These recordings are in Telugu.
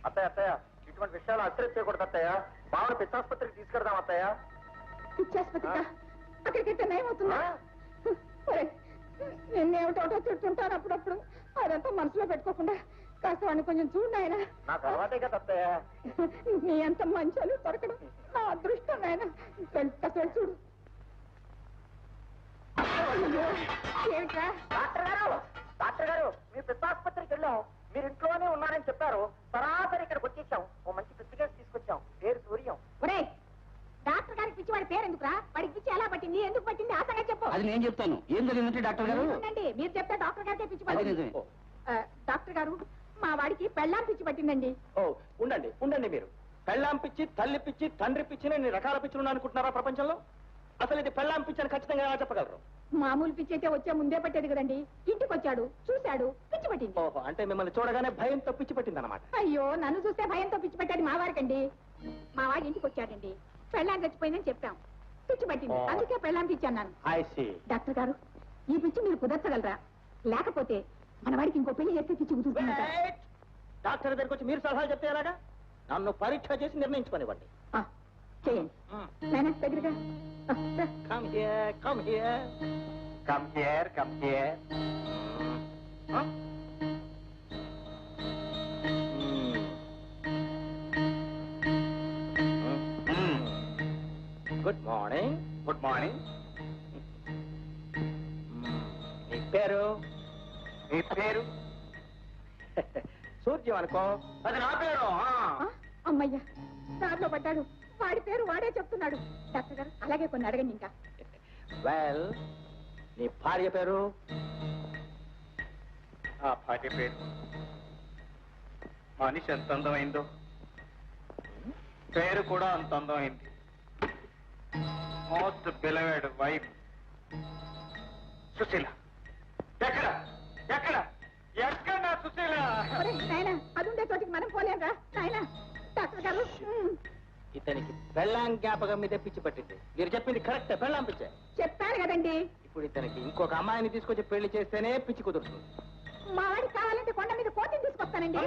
అత్తయ్య అత్తయ్య ఇటువంటి విషయాలు అశ్రద్ధ చేయకూడదు అత్తయ్య. బావని పిచ్చాసుపత్రికి తీసుకెడదాం అత్తయ్య. పిచ్చాసుపత్రిగా? అక్కడికైతే నయమవుతుందా? నిన్నేమిటోటో తింటుంటాను అప్పుడప్పుడు. అదంతా మనసులో పెట్టుకోకుండా కాస్త వాడిని కొంచెం చూడు ఆయన. నాకు అలవాటే కదా అత్తయ్య. నీ అంత మంచాలు దొరకడం నా అదృష్టం ఆయన. కాస్త చూడు. ఏమిట్రా? డాక్టర్ గారు మీరు పిచ్చాసుపత్రికి వెళ్ళాం. మీరు ఇంట్లోనే ఉన్నారని చెప్పారు. సరాసరి ఇక్కడికి వచ్చేసాం. ఓ మంచి పిచ్చి కేసు తీసుకొచ్చాం. పేరు సూర్యం. ఒరే, డాక్టర్ గారికి పిచ్చి వాడి పేరు ఎందుకురా? వాడికి పిచ్చి ఎలా పట్టింది, ఎందుకు పట్టింది ఆ సంగతి చెప్పు. అది నేను చెప్తాను. ఏం జరిగిందంటే డాక్టర్ గారు, మీరు చెప్తే డాక్టర్ గారికి పిచ్చి పట్టింది. డాక్టర్ గారు, మా వాడికి పెళ్ళాం పిచ్చి పట్టిందండి. ఓ ఉండండి ఉండండి. మీరు పెళ్ళాం పిచ్చి, తల్లి పిచ్చి, తండ్రి పిచ్చి, ఎన్ని రకాల పిచ్చులు అనుకుంటున్నారా ప్రపంచంలో? అసలు ఇది పెళ్ళాం పిచ్చి అని ఖచ్చితంగా ఎలా చెప్పగలరు? మామూలు పిచ్చి అయితే వచ్చే ముందే పట్టేది కదండి. ఇంటికి వచ్చాడు, చూశాడు, పిచ్చి పట్టింది. ఓహో, అంటే మిమ్మల్ని చూడగానే భయంతో పిచ్చి పట్టింది అనమాట. అయ్యో, నన్ను చూస్తే భయంతో పిచ్చి పట్టేది మా వారికండి. మా వాడి ఇంటికి వచ్చాడండి, పెళ్ళాం చచ్చిపోయిందని చెప్పాం, పిచ్చి పట్టింది. అందుకే పెళ్ళాం పిచ్చి అన్నాను. డాక్టర్ గారు, ఈ పిచ్చి మీరు కుదర్చగలరా? లేకపోతే మన వాడికి ఇంకో పెళ్లి చేస్తే పిచ్చి కుదురుతుందా? డాక్టర్ దగ్గరికి వచ్చి మీరు సలహాలు చెప్తే ఎలాగా? నన్ను పరీక్ష చేసి నిర్ణయించుకోనివ్వండి. చేయండి నాయనా, దగ్గరగా. Come here, come here. Come here, come here. Good morning. Good morning. నీ పేరు? నీ పేరు సూర్యం అనుకో. అది నా పేరు. అమ్మయ్యా, దారిలో పడ్డాడు. వాడి పేరు వాడే చెప్తున్నాడు. డాక్టర్ గారు, అలాగే కొన్ని అడగండి ఇంకా. వెల్, నీ భార్య పేరు? ఆ భార్య పేరు మనిషి ఎంత అందమైందో పేరు కూడా అంత అందమైంది. Most beloved wife Sushila. ఎక్కడ ఎక్కడ ఎక్కడ సుశీల? నాయన, అదుండే చోటికి మనం పోలేంరా నాయన. డాక్టర్ గారు, ఇతనికి పెళ్ళాం జ్ఞాపకం మీద పిచ్చి పట్టింది. మీరు చెప్పింది కరెక్ట్, పెళ్ళాం పిచ్చే చెప్పాను కదండి. ఇప్పుడు ఇతనికి ఇంకొక అమ్మాయిని తీసుకొచ్చి పెళ్లి చేస్తేనే పిచ్చి కుదురుతుంది. మా వాడికి కావాలంటే కొండ మీద కోతిని తీసుకొస్తానండి.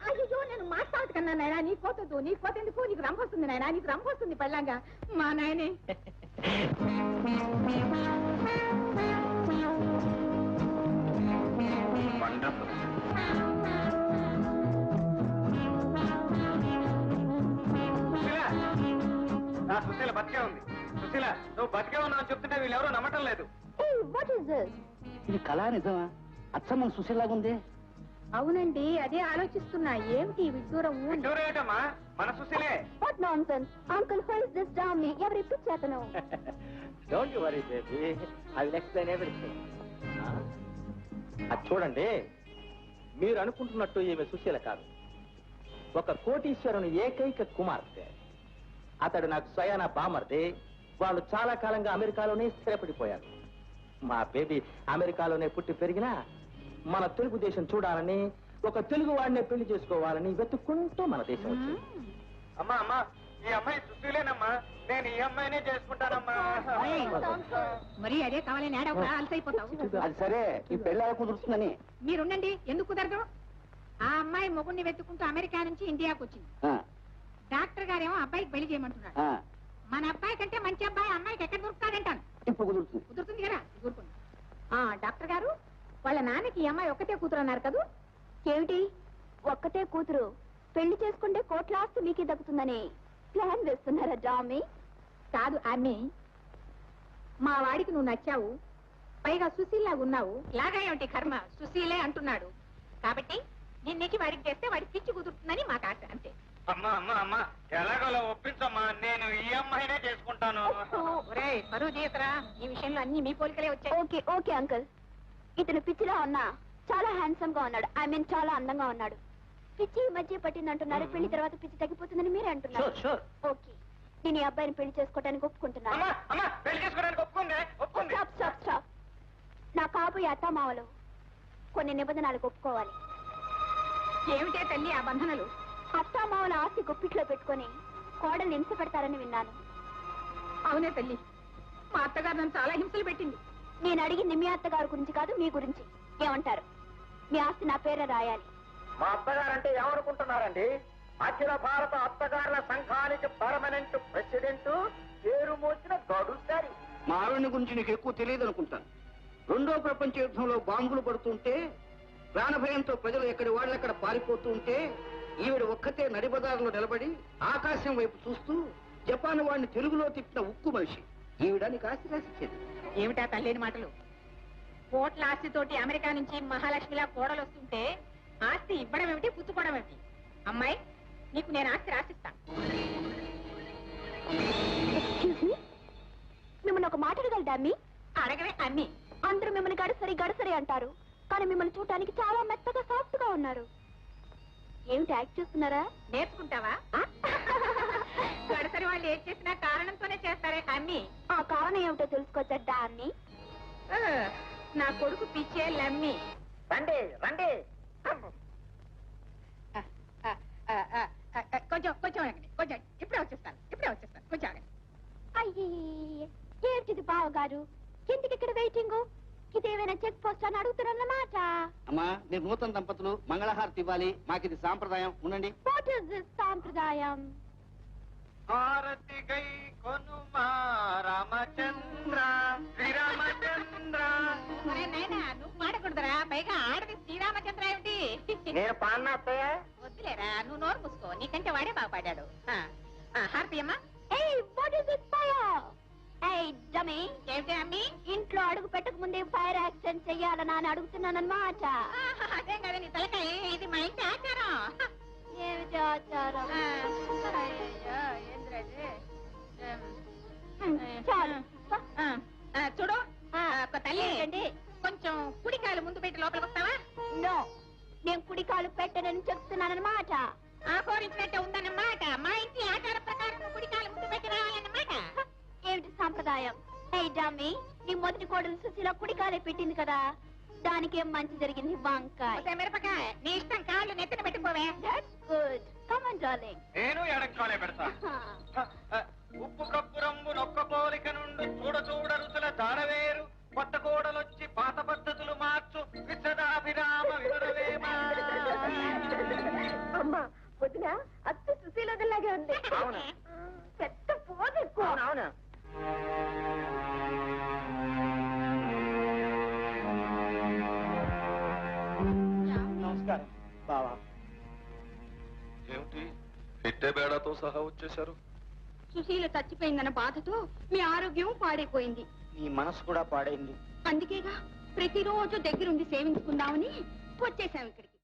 అయ్యో, నేను మాట్లాడదు కన్నా నాయన. నీ కోతొద్దు. నీ కోత ఎందుకు? నీకు రంభ వస్తుంది నాయన, నీకు రంభ వస్తుంది పెళ్ళంగా. మా నాయనే సుశీల బతికే ఉంది. సుశీల, నువ్వు బతికే ఉన్నావు అని చెప్తుంటే వీళ్ళెవరూ నమ్మటం లేదు. ఇది కళా నిజమా? అచ్చమ్మ సుశీలాగా ఉంది. అవునండి, అదే ఆలోచిస్తున్నా. ఏమిటి విడ్డూరం? ఏంటమ్మా, మన సుశీలే. Uncle, who is this dummy? ఎవరి పిచ్చేతను? Don't you worry baby, I will explain everything. అది చూడండి, మీరు అనుకుంటున్నట్టు ఈమె సుశీల కాదు. ఒక కోటీశ్వరుని ఏకైక కుమార్తె. అతడు నాకు స్వయాన బామర్ది. వాళ్ళు చాలా కాలంగా అమెరికాలోనే స్థిరపడిపోయారు. మా బేబీ అమెరికాలోనే పుట్టి పెరిగినా మన తెలుగుదేశం చూడాలని, ఒక తెలుగు వాడినే పెళ్లి చేసుకోవాలని వెతుక్కుంటూ మన దేశం వచ్చింది. అమ్మా అమ్మా, ఈ అమ్మాయి సుశీలేనమ్మా. నేను ఈ అమ్మాయినే చేసుకుంటానమ్మా. మరి అదే కావాలని అలసైపోతావు. అది సరే, ఈ పెళ్లి ఎలా కుదురుతుందని. మీరుండండి, ఎందుకు కుదరదు? ఆ అమ్మాయి మొగుడిని వెతుక్కుంటూ అమెరికా నుంచి ఇండియాకు వచ్చింది. డాక్టర్ గారేమో అబ్బాయికి పెళ్లి చేయమంటున్నాడు. మన అబ్బాయి కంటే మంచి అబ్బాయి అమ్మాయికి ఎక్కడ దొరుకుతాడంటాను. ఇప్పుడు కుదురుతుంది. కుదురుతుంది కదా, ఊరుకోండి. డాక్టర్ గారు, వాళ్ళ నాన్నకి ఈ అమ్మాయి ఒక్కతే కూతురు అన్నారు కదా? ఏమిటి ఒక్కతే కూతురు? పెళ్లి చేసుకుంటే కోట్ల ఆస్తి మీకే దక్కుతుందని ప్లాన్ వేస్తున్నారా డామీ? కాదు అమ్మి, మా వాడికి నువ్వు నచ్చావు, పైగా సుశీల్లాగా ఉన్నావు. లాగా ఏమిటి కర్మ, సుశీలే అంటున్నాడు కాబట్టి నిన్నకి వాడికి చేస్తే వాడికి పిచ్చి కుదురుతుందని మాకు ఆశ, అంతే. అమ్మా అమ్మా అమ్మా, ఎలాగోలా ఒప్పించమ్మా. నేను ఈ అమ్మాయినే చేసుకుంటాను. పరువు తీయకరా, ఈ విషయంలో అన్ని మీ పోలికలే వచ్చాయి. ఓకే ఓకే అంకుల్, ఇతను పిచ్చిలా ఉన్నా చాలా హ్యాండ్సమ్ గా ఉన్నాడు. ఐ మీన్ చాలా అందంగా ఉన్నాడు. పిచ్చి ఈ మధ్య పట్టింది అంటున్నారు. పెళ్లి తర్వాత పిచ్చి తగ్గిపోతుందని మీరే అంటున్నారు. ఓకే, నేను ఈ అబ్బాయిని పెళ్లి చేసుకోవడానికి ఒప్పుకుంటున్నాను. నా కాబోయే అత్తమామలు కొన్ని నిబంధనలకు ఒప్పుకోవాలి. ఏమిటే తల్లి ఆ బంధనలు? అత్తామామల ఆస్తి గుప్పిట్లో పెట్టుకుని కోడల్ని హింస పెడతారని విన్నాను. అవునే తల్లి, మా అత్తగారు నన్ను చాలా హింసలు పెట్టింది. నేను అడిగింది మీ అత్తగారి గురించి కాదు, మీ గురించి. ఏమంటారు? మీ ఆస్తి నా పేర రాయాలి. మా అత్తగారంటే ఏమనుకుంటున్నారండి? అఖిల భారత అత్తగారుల సంఘానికి పర్మనెంట్ ప్రెసిడెంట్, పేరు మోసిన గడుసారి. మా ఆవిడ గురించి నీకు ఎక్కువ తెలియదు అనుకుంటాను. రెండో ప్రపంచ యుద్ధంలో బాంబులు పడుతుంటే ప్రాణభయంతో ప్రజలు ఎక్కడి వాళ్ళెక్కడ పారిపోతూ ఉంటే ఈవిడ ఒక్కతే నడిబజారులో నిలబడి ఆకాశం వైపు చూస్తూ జపాన్ వాడిని తెలుగులో తిట్టిన ఉక్కు మనిషి. ఈవిడ నీకు ఆస్తి రాసిచ్చేది. ఏమిటా తల్లేని మాటలు? కోట్ల ఆస్తితోటి అమెరికా నుంచి మహాలక్ష్మిలా కోడలు వస్తుంటే ఆస్తి ఇవ్వడం ఏమిటి, పుచ్చుకోవడం ఏమిటి? అమ్మాయి, నీకు నేను ఆస్తి రాసిస్తాను. మిమ్మల్ని ఒక మాట అడగలదా అమ్మి? అడగవే అమ్మి. అందరూ మిమ్మల్ని గడసరి గడసరి అంటారు, కానీ మిమ్మల్ని చూడటానికి చాలా మెత్తగా సాఫ్ట్ గా ఉన్నారు. ఏమిటి యాక్ట్ చేస్తున్నారా? నేర్చుకుంటావా? గడసరి వాళ్ళు ఏం చేసినా కారణంతోనే చేస్తారే అమ్మి. ఆ కారణం ఏమిటో తెలుసుకోవచ్చా అమ్మి? నా కొడుకు పిచ్చే లమ్మి. రండి రండి. కొంచెం కొంచెం ఆగండి, కొంచెం. ఇప్పుడే వచ్చేస్తాను కొంచెం ఆగండి. అయ్యే, ఏంటిది బావగారు, ఎందుకు ఇక్కడ వెయిటింగ్? ఇదేమైనా చెక్ పోస్ట్ అని అడుగుతున్నారన్నమాట. అమ్మా, మీరు నూతన దంపతులు మంగళహారతి ఇవ్వాలి. మాకిది సాంప్రదాయం. ఉండండి. వాట్ ఇస్ దిస్ సాంప్రదాయం? హారతి గై కొనుమా రామచంద్ర శ్రీరామచంద్ర. నువ్వు పాడకూడదురా, పైగా ఆడది శ్రీరామచంద్ర ఏమిటి? నేను పాడినా అత్తయ్య? వద్దులేరా, నువ్వు నోరు మూసుకో. నీకంటే వాడే బాగా పాడాడు. హారతి అమ్మా. What is this fire? Dummy, ఏమిటి అమ్మి? ఇంట్లో అడుగు పెట్టక ముందే ఫైర్ యాక్సిడెంట్ చెయ్యాలని అని అడుగుతున్నానన్నమాట. అదేం కదా నీ తలకాయ, ఇది మా ఇంటి ఆచారం. ఏమిటి ఆచారం? చాలు. చూడు, ఒక తల్లి ఏంటండి? కొంచెం కుడికాయలు ముందు పెట్టి లోపలికి వస్తావా? నో, నేను కుడికాలు పెట్టనని చెప్తున్నానన్నమాట. ఆహోరించినట్టే ఉందన్నమాట. మా ఇంటి ఆచార ప్రకారం నువ్వు కుడికాయలు ముందు పెట్టి రావాలన్నమాట. ఏమిటి సాంప్రదాయం? డమ్మీ, నీ మొదటి కోడలు సుశీల కుడికాలే పెట్టింది కదా, దానికేం మంచి జరిగింది? వంకాయ. మిరపకాయ నీ ఇష్టం, కాళ్ళు నెత్తిన పెట్టుకోవే. That's good. Come on, darling. నేను ఎడక్కాలే పెడతా. ఉప్పు కప్పు రంగు నొక్క పోలిక నుండి చూడ చూడ రుచుల దారవేరు, కొత్త కోడలొచ్చి పాత పద్ధతులు మార్చు విశ్వదాభిరామ వినురవేమా. అమ్మా, వదిన అత్త సుశీలలాగే ఉంది. అవునా? పెద్ద పోదు ఎక్కువ. అవునా? నమస్కారం బావా. ఏమిటి పెట్టే బేడాతో సహా వచ్చేశారు? సుశీల చచ్చిపోయిందన్న బాధతో మీ ఆరోగ్యం పాడైపోయింది. నీ మనసు కూడా పాడైంది. అందుకేగా ప్రతిరోజు దగ్గరుండి సేవించుకుందామని వచ్చేసాం ఇక్కడికి.